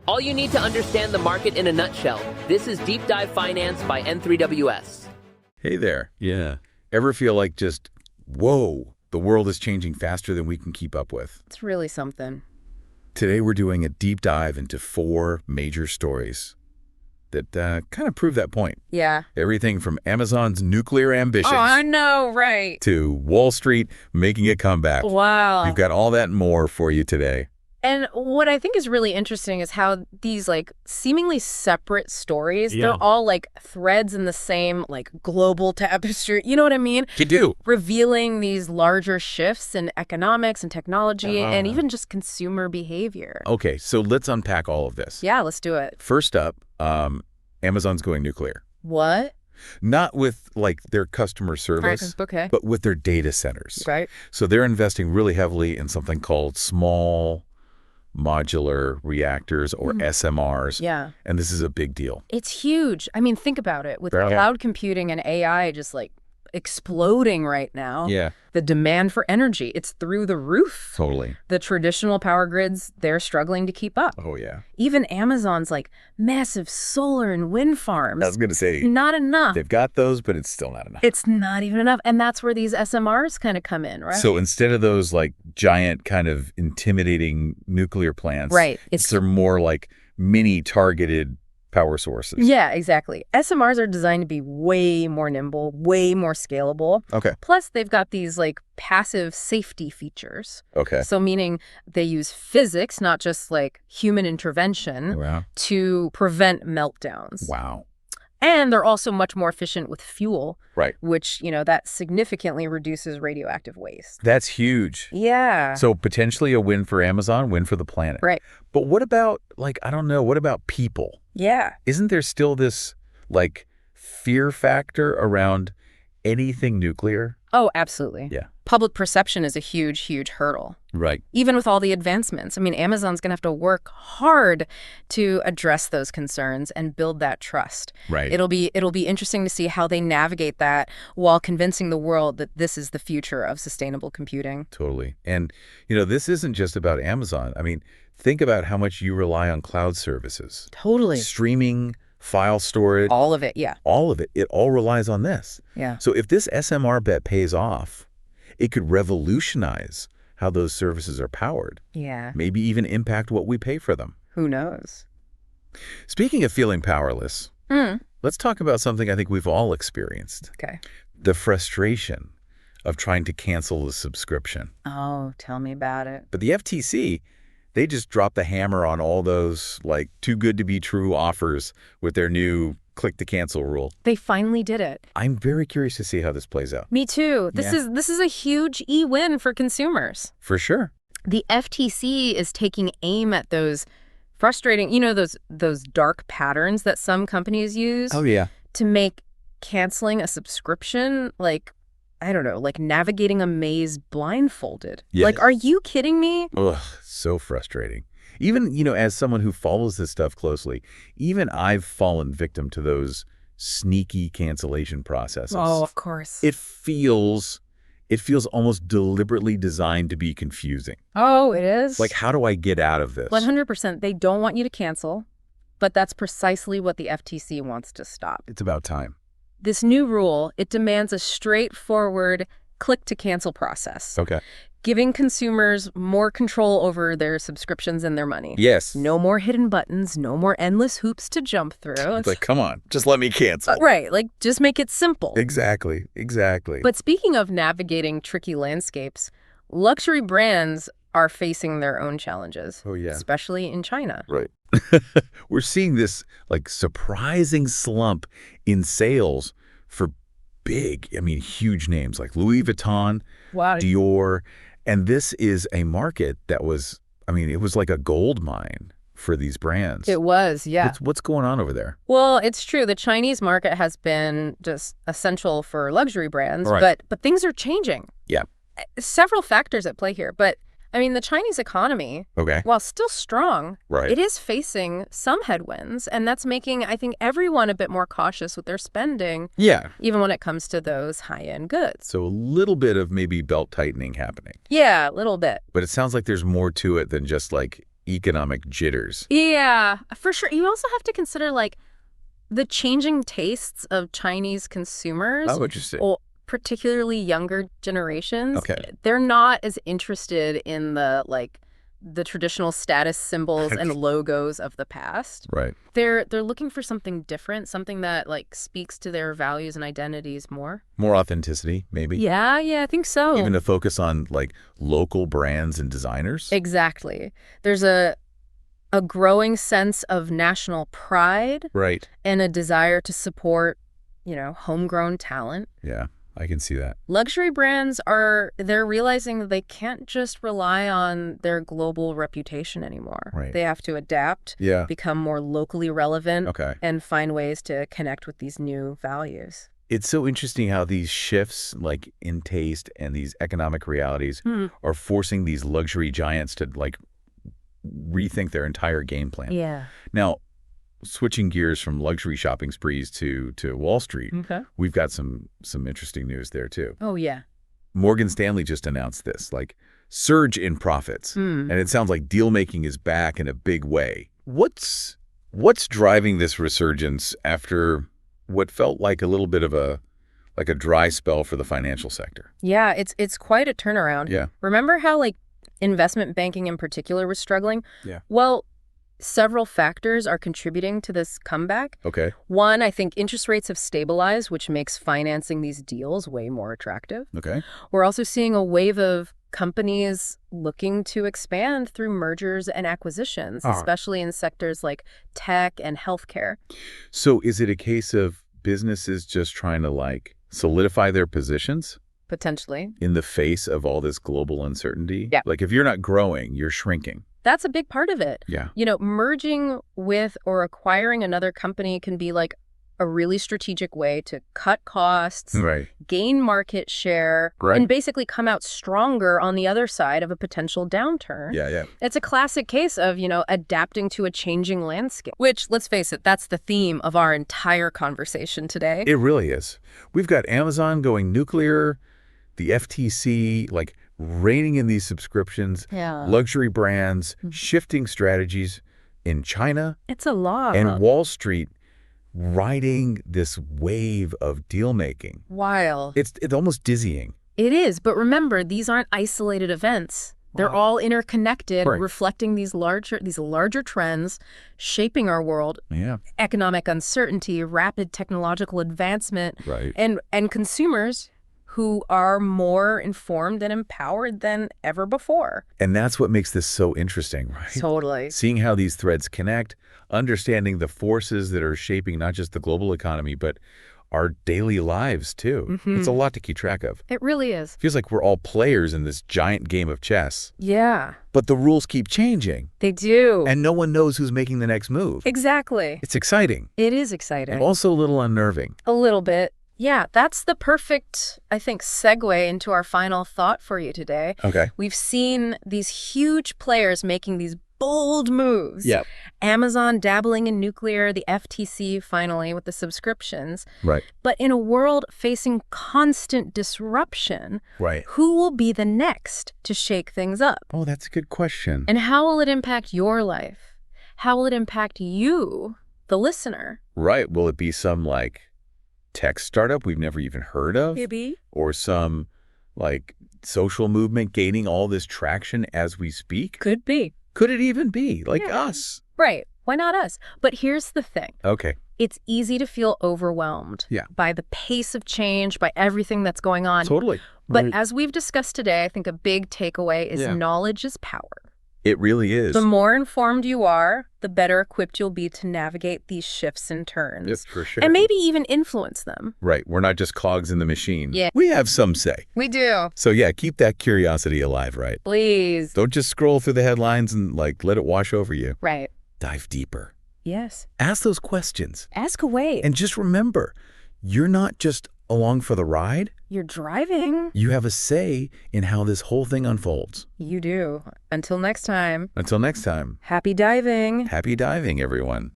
All you need to understand the market in a nutshell. This is Deep Dive Finance by N3WS. Hey there. Yeah. Ever feel like just, whoa, the world is changing faster than we can keep up with? It's really something. Today we're doing a deep dive into 4 major stories that kind of prove that point. Yeah. Everything from Amazon's nuclear ambitions Oh, I know, right. to Wall Street making a comeback. Wow. We've got all that and more for you today. And what I think is really interesting is how these seemingly separate stories, Yeah. they're all threads in the same global tapestry. You know what I mean? You do. Revealing these larger shifts in economics and technology and even just consumer behavior. Okay, so let's unpack all of this. Yeah, let's do it. First up, Amazon's going nuclear. What? Not with their customer service, Okay. but with their data centers. Right. So they're investing really heavily in something called small modular reactors, or SMRs. Yeah. And this is a big deal. It's huge. I mean, think about it. With Yeah. cloud computing and AI just exploding right now, Yeah, the demand for energy, it's through the roof. totally. The traditional power grids, they're struggling to keep up. Oh, yeah. Even Amazon's massive solar and wind farms. I was going to say, Not enough. they've got those, but it's still not enough. It's not even enough. And that's where these SMRs kind of come in, right? So instead of those giant kind of intimidating nuclear plants, Right. they're more like mini targeted power sources. Yeah, exactly. SMRs are designed to be way more nimble, way more scalable. Okay. Plus, they've got these passive safety features. Okay. So meaning they use physics, not just human intervention, Wow. to prevent meltdowns. Wow. And they're also much more efficient with fuel, Right. which, that significantly reduces radioactive waste. That's huge. Yeah. So potentially a win for Amazon, win for the planet. Right. But what about, I don't know, what about people? Yeah. Isn't there still this, fear factor around anything nuclear? Oh, absolutely. Yeah. Public perception is a huge, huge hurdle. Right. Even with all the advancements. I mean, Amazon's going to have to work hard to address those concerns and build that trust. Right. It'll be interesting to see how they navigate that while convincing the world that this is the future of sustainable computing. Totally. And, this isn't just about Amazon. I mean, think about how much you rely on cloud services. Totally. Streaming, file storage. All of it, yeah. All of it. It all relies on this. Yeah. So if this SMR bet pays off, it could revolutionize how those services are powered. Yeah. Maybe even impact what we pay for them. Who knows? Speaking of feeling powerless, let's talk about something I think we've all experienced. Okay. The frustration of trying to cancel the subscription. Oh, tell me about it. But the FTC, they just dropped the hammer on all those too good to be true offers with their new click to cancel rule. They finally did it. I'm very curious to see how this plays out. Me too. This Yeah. is a huge e-win for consumers. For sure. The FTC is taking aim at those frustrating, those dark patterns that some companies use Yeah. to make canceling a subscription I don't know, navigating a maze blindfolded. Yes. Are you kidding me? Ugh, so frustrating. Even, as someone who follows this stuff closely, even I've fallen victim to those sneaky cancellation processes. Oh, of course. It feels almost deliberately designed to be confusing. Oh, it is? How do I get out of this? 100%. They don't want you to cancel, but that's precisely what the FTC wants to stop. It's about time. This new rule, it demands a straightforward click-to-cancel process, Okay. giving consumers more control over their subscriptions and their money. Yes. No more hidden buttons, no more endless hoops to jump through. It's come on, just let me cancel. Right, just make it simple. Exactly. But speaking of navigating tricky landscapes, luxury brands are facing their own challenges. Oh, yeah. Especially in China. Right. We're seeing this surprising slump in sales for huge names like Louis Vuitton, Wow. Dior. And this is a market that was, it was like a gold mine for these brands. It was, yeah. What's going on over there? Well, it's true. The Chinese market has been just essential for luxury brands, Right. but things are changing. Yeah. Several factors at play here, but the Chinese economy, Okay. while still strong, Right. it is facing some headwinds, and that's making, I think, everyone a bit more cautious with their spending, Yeah. even when it comes to those high-end goods. So a little bit of maybe belt tightening happening. Yeah, a little bit. But it sounds like there's more to it than just economic jitters. Yeah, for sure. You also have to consider, like, the changing tastes of Chinese consumers. Oh, interesting. Or particularly younger generations. Okay. They're not as interested in the traditional status symbols and logos of the past. Right. They're looking for something different, something that like speaks to their values and identities more. More authenticity, maybe. Yeah, I think so. Even a focus on like local brands and designers. Exactly. There's a growing sense of national pride. Right. And a desire to support, homegrown talent. Yeah, I can see that. Luxury brands they're realizing that they can't just rely on their global reputation anymore. Right. They have to adapt, become more locally relevant, and find ways to connect with these new values. It's so interesting how these shifts, like in taste and these economic realities, are forcing these luxury giants to like rethink their entire game plan. Yeah. Now, switching gears from luxury shopping sprees to Wall Street, we've got some interesting news there too. Oh, yeah. Morgan Stanley just announced this, like surge in profits. And it sounds like deal making is back in a big way. What's driving this resurgence after what felt like a little bit of a dry spell for the financial sector? Yeah, it's quite a turnaround. Yeah. Remember how investment banking in particular was struggling? Yeah. Well, several factors are contributing to this comeback. Okay. One, I think interest rates have stabilized, which makes financing these deals way more attractive. Okay. We're also seeing a wave of companies looking to expand through mergers and acquisitions, especially in sectors like tech and healthcare. So is it a case of businesses just trying to solidify their positions? Potentially. In the face of all this global uncertainty? Yeah. Like if you're not growing, you're shrinking. That's a big part of it. Yeah. Merging with or acquiring another company can be a really strategic way to cut costs, right, gain market share, and basically come out stronger on the other side of a potential downturn. Yeah. It's a classic case of, adapting to a changing landscape, which, let's face it, that's the theme of our entire conversation today. It really is. We've got Amazon going nuclear, the FTC, reining in these subscriptions, luxury brands, shifting strategies in China. It's a lot. And Wall Street riding this wave of deal-making. Wild. It's almost dizzying. It is, but remember, these aren't isolated events. They're all interconnected, reflecting these larger trends, shaping our world. Yeah. Economic uncertainty, rapid technological advancement, and consumers who are more informed and empowered than ever before. And that's what makes this so interesting, right? Totally. Seeing how these threads connect, understanding the forces that are shaping not just the global economy, but our daily lives, too. It's a lot to keep track of. It really is. Feels like we're all players in this giant game of chess. Yeah. But the rules keep changing. They do. And no one knows who's making the next move. Exactly. It's exciting. It is exciting. And also a little unnerving. A little bit. Yeah, that's the perfect, I think, segue into our final thought for you today. Okay. We've seen these huge players making these bold moves. Yep. Amazon dabbling in nuclear, the FTC finally with the subscriptions. Right. But in a world facing constant disruption, who will be the next to shake things up? Oh, that's a good question. And how will it impact your life? How will it impact you, the listener? Right. Will it be some tech startup we've never even heard of? Maybe. Or some social movement gaining all this traction as we speak? Could be. Could it even be us? Right. Why not us? But here's the thing. Okay. It's easy to feel overwhelmed by the pace of change, by everything that's going on. Totally. But as we've discussed today, I think a big takeaway is knowledge is power. It really is. The more informed you are, the better equipped you'll be to navigate these shifts and turns. Yes, for sure. And maybe even influence them. Right. We're not just cogs in the machine. Yeah. We have some say. We do. So keep that curiosity alive, right? Please. Don't just scroll through the headlines and let it wash over you. Right. Dive deeper. Yes. Ask those questions. Ask away. And just remember, you're not just along for the ride. You're driving. You have a say in how this whole thing unfolds. You do. Until next time. Until next time. Happy diving. Happy diving, everyone.